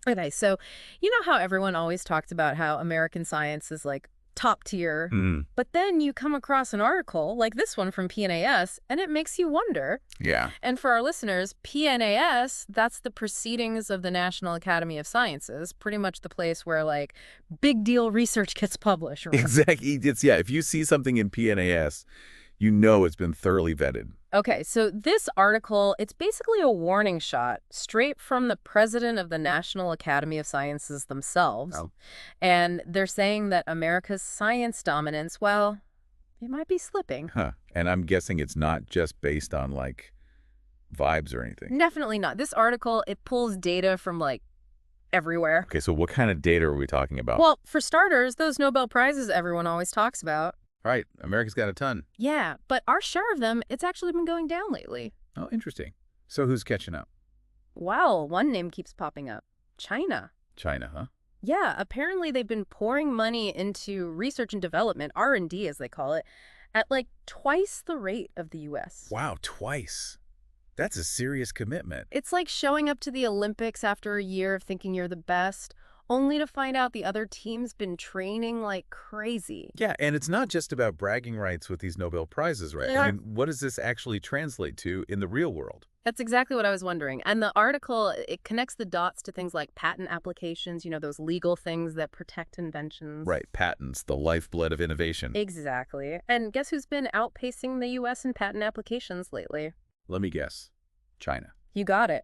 Okay, so you know how everyone always talks about how American science is like top tier, Hmm. but then you come across an article like this one from PNAS, and it makes you wonder. Yeah. And for our listeners, PNAS, that's the Proceedings of the National Academy of Sciences, pretty much the place where like big deal research gets published, right? Exactly. Yeah, if you see something in PNAS, you know it's been thoroughly vetted. Okay, so this article, it's basically a warning shot straight from the president of the National Academy of Sciences themselves. Oh. And they're saying that America's science dominance, well, it might be slipping. Huh. And I'm guessing it's not just based on, like, vibes or anything. Definitely not. This article, it pulls data from like everywhere. Okay, so what kind of data are we talking about? Well, for starters, those Nobel Prizes everyone always talks about. All right, America's got a ton. Yeah, but our share of them, it's actually been going down lately. Oh, interesting. So who's catching up? Wow, one name keeps popping up. China. China, huh? Yeah, apparently they've been pouring money into research and development, R&D as they call it, at like twice the rate of the US. Wow, twice. That's a serious commitment. It's like showing up to the Olympics after a year of thinking you're the best, only to find out the other team's been training like crazy. Yeah, and it's not just about bragging rights with these Nobel Prizes, right? Yeah. I mean, what does this actually translate to in the real world? That's exactly what I was wondering. And the article, it connects the dots to things like patent applications, you know, those legal things that protect inventions. Right, patents, the lifeblood of innovation. Exactly. And guess who's been outpacing the US in patent applications lately? Let me guess. China. You got it.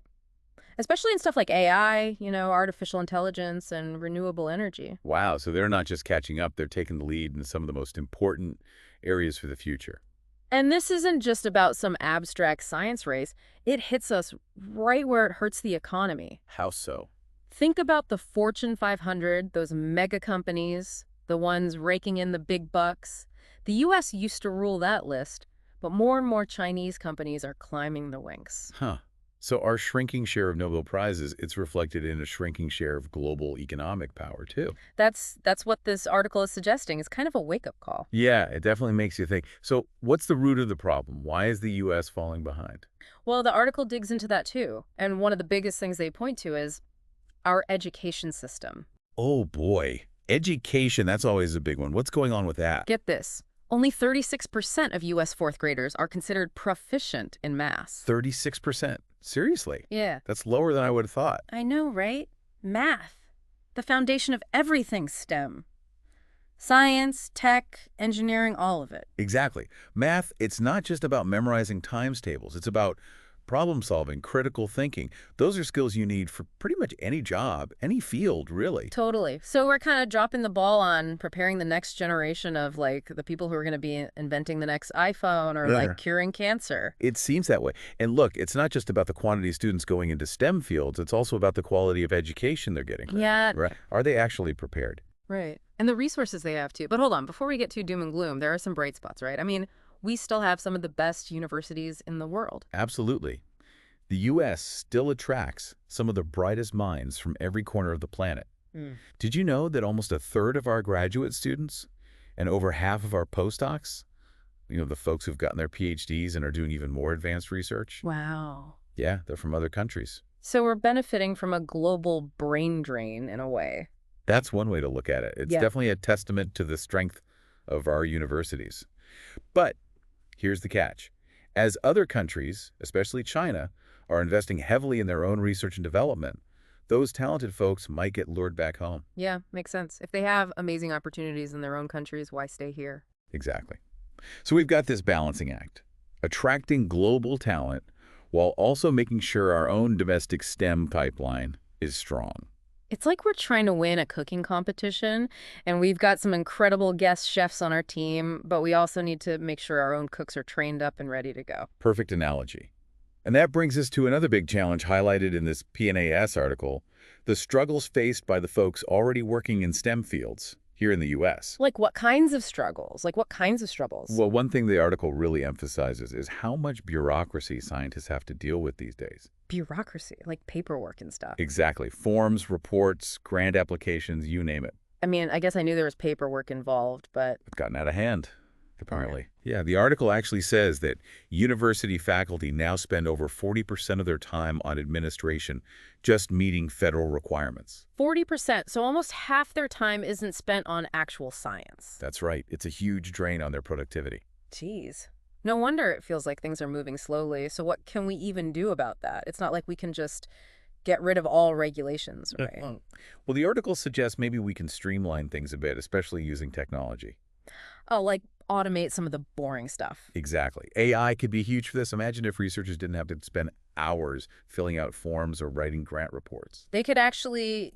Especially in stuff like AI, you know, artificial intelligence and renewable energy. Wow, so they're not just catching up, they're taking the lead in some of the most important areas for the future. And this isn't just about some abstract science race. It hits us right where it hurts the economy. How so? Think about the Fortune 500, those mega companies, the ones raking in the big bucks. The U.S. used to rule that list, but more and more Chinese companies are climbing the ranks. Huh. So our shrinking share of Nobel Prizes, it's reflected in a shrinking share of global economic power, too. That's what this article is suggesting. It's kind of a wake-up call. Yeah, it definitely makes you think. So what's the root of the problem? Why is the U.S. falling behind? Well, the article digs into that too. And one of the biggest things they point to is our education system. Oh, boy. Education, that's always a big one. What's going on with that? Get this. Only 36% of U.S. fourth graders are considered proficient in math. 36%. Seriously? Yeah. That's lower than I would have thought. I know, right? Math. The foundation of everything STEM. Science, tech, engineering, all of it. Exactly. Math, it's not just about memorizing times tables. It's about problem solving, critical thinking. Those are skills you need for pretty much any job, any field, really. Totally. So we're kind of dropping the ball on preparing the next generation of like the people who are going to be inventing the next iPhone or like curing cancer. It seems that way. And look, it's not just about the quantity of students going into STEM fields. It's also about the quality of education they're getting. Yeah. Right. Are they actually prepared? Right. And the resources they have too. But hold on, before we get too doom and gloom, there are some bright spots, right? I mean, we still have some of the best universities in the world. Absolutely. The U.S. still attracts some of the brightest minds from every corner of the planet. Did you know that almost a third of our graduate students and over half of our postdocs, you know, the folks who've gotten their PhDs and are doing even more advanced research? Wow. Yeah, they're from other countries. So we're benefiting from a global brain drain in a way. That's one way to look at it. It's Yeah. definitely a testament to the strength of our universities. But here's the catch. As other countries, especially China, are investing heavily in their own research and development, those talented folks might get lured back home. Yeah, makes sense. If they have amazing opportunities in their own countries, why stay here? Exactly. So we've got this balancing act, attracting global talent while also making sure our own domestic STEM pipeline is strong. It's like we're trying to win a cooking competition, and we've got some incredible guest chefs on our team, but we also need to make sure our own cooks are trained up and ready to go. Perfect analogy. And that brings us to another big challenge highlighted in this PNAS article, the struggles faced by the folks already working in STEM fields here in the U.S. Like what kinds of struggles? Like what kinds of struggles? Well, one thing the article really emphasizes is how much bureaucracy scientists have to deal with these days. Bureaucracy, like paperwork and stuff. Exactly. Forms, reports, grant applications, you name it. I mean, I guess I knew there was paperwork involved, but It's gotten out of hand. Bummer. apparently. Yeah, the article actually says that university faculty now spend over 40% of their time on administration, just meeting federal requirements. 40%, so almost half their time isn't spent on actual science. That's right. It's a huge drain on their productivity. Jeez. No wonder it feels like things are moving slowly. So what can we even do about that? It's not like we can just get rid of all regulations, right? Well, the article suggests maybe we can streamline things a bit, especially using technology. Oh, like automate some of the boring stuff. Exactly. AI could be huge for this. Imagine if researchers didn't have to spend hours filling out forms or writing grant reports. They could actually,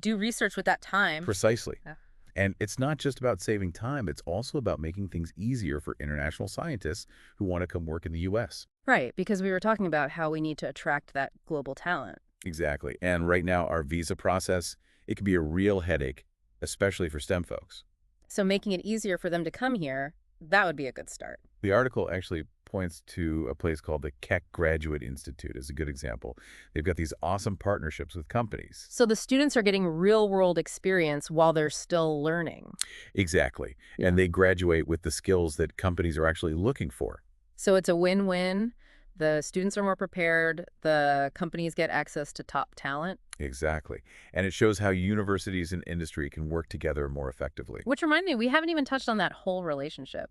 do research with that time. Precisely. Yeah. And it's not just about saving time, it's also about making things easier for international scientists who want to come work in the U.S. Right, because we were talking about how we need to attract that global talent. Exactly. And right now, our visa process, it can be a real headache, especially for STEM folks. So making it easier for them to come here, that would be a good start. The article actually points to a place called the Keck Graduate Institute as a good example. They've got these awesome partnerships with companies. So the students are getting real-world experience while they're still learning. Exactly. Yeah. And they graduate with the skills that companies are actually looking for. So it's a win-win. The students are more prepared. The companies get access to top talent. Exactly. And it shows how universities and industry can work together more effectively. Which reminds me, we haven't even touched on that whole relationship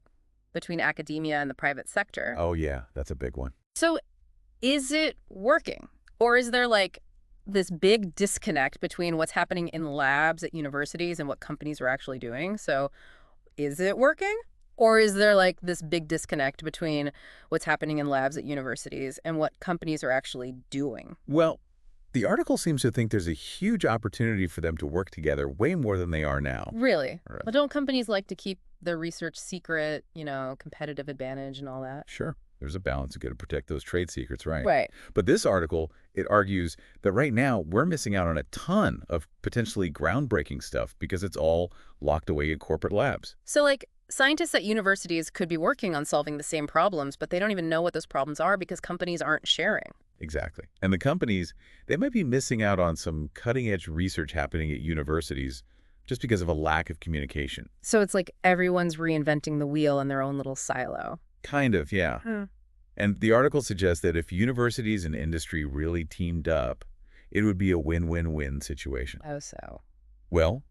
between academia and the private sector. Oh, yeah, that's a big one. So is it working? Or is there like this big disconnect between what's happening in labs at universities and what companies are actually doing? So is it working? Or is there like this big disconnect between what's happening in labs at universities and what companies are actually doing? Well, the article seems to think there's a huge opportunity for them to work together way more than they are now. Really? Right. But don't companies like to keep their research secret, competitive advantage and all that? Sure, there's a balance. You got to protect those trade secrets, right? Right. But this article, it argues that right now we're missing out on a ton of potentially groundbreaking stuff because it's all locked away in corporate labs. So like scientists at universities could be working on solving the same problems, but they don't even know what those problems are because companies aren't sharing. Exactly. And the companies, they might be missing out on some cutting-edge research happening at universities just because of a lack of communication. So it's like everyone's reinventing the wheel in their own little silo. Kind of, yeah. And the article suggests that if universities and industry really teamed up, it would be a win-win-win situation. Oh, so. Well,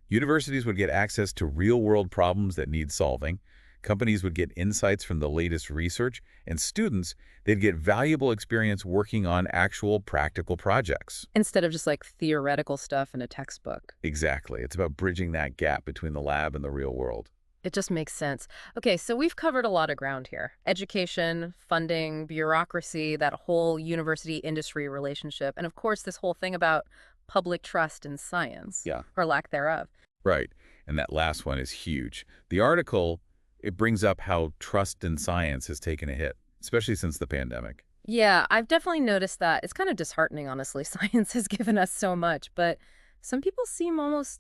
universities would get access to real-world problems that need solving, companies would get insights from the latest research, and students, they'd get valuable experience working on actual practical projects. Instead of just like theoretical stuff in a textbook. Exactly. It's about bridging that gap between the lab and the real world. It just makes sense. Okay, so we've covered a lot of ground here. Education, funding, bureaucracy, that whole university-industry relationship, and of course this whole thing about public trust in science. Yeah. Or lack thereof. Right. And that last one is huge. The article, it brings up how trust in science has taken a hit, especially since the pandemic. Yeah, I've definitely noticed that. It's kind of disheartening, honestly. Science has given us so much, but some people seem almost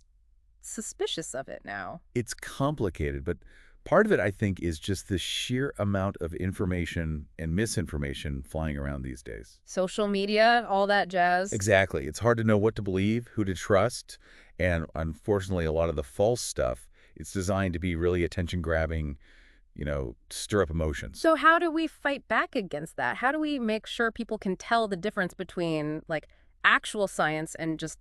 suspicious of it now. It's complicated, but part of it, I think, is just the sheer amount of information and misinformation flying around these days. Social media, all that jazz. Exactly. It's hard to know what to believe, who to trust, and unfortunately, a lot of the false stuff, it's designed to be really attention-grabbing, stir up emotions. So how do we fight back against that? How do we make sure people can tell the difference between, like, actual science and just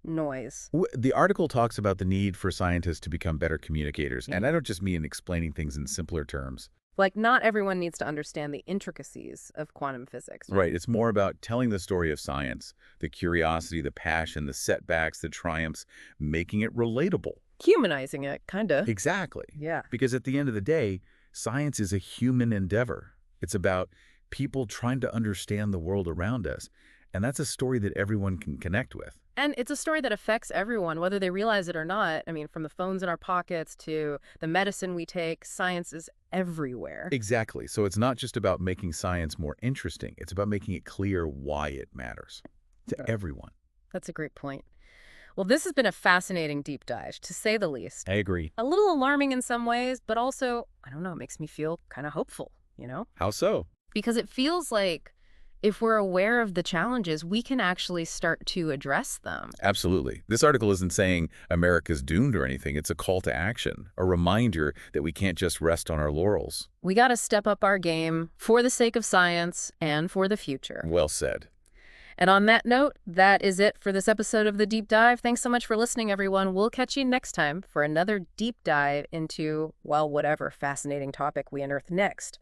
noise? The article talks about the need for scientists to become better communicators, and I don't just mean explaining things in simpler terms. Like, not everyone needs to understand the intricacies of quantum physics. Right. It's more about telling the story of science, the curiosity, the passion, the setbacks, the triumphs, making it relatable. Humanizing it, kind of. Exactly. Yeah. Because at the end of the day, science is a human endeavor. It's about people trying to understand the world around us. And that's a story that everyone can connect with. And it's a story that affects everyone, whether they realize it or not. I mean, from the phones in our pockets to the medicine we take, science is everywhere. Exactly. So it's not just about making science more interesting. It's about making it clear why it matters to everyone. That's a great point. Well, this has been a fascinating deep dive, to say the least. I agree. A little alarming in some ways, but also, I don't know, it makes me feel kind of hopeful, How so? Because it feels like If we're aware of the challenges, we can actually start to address them. Absolutely. This article isn't saying America's doomed or anything. It's a call to action, a reminder that we can't just rest on our laurels. We got to step up our game for the sake of science and for the future. Well said. And on that note, that is it for this episode of The Deep Dive. Thanks so much for listening, everyone. We'll catch you next time for another deep dive into, well, whatever fascinating topic we unearth next.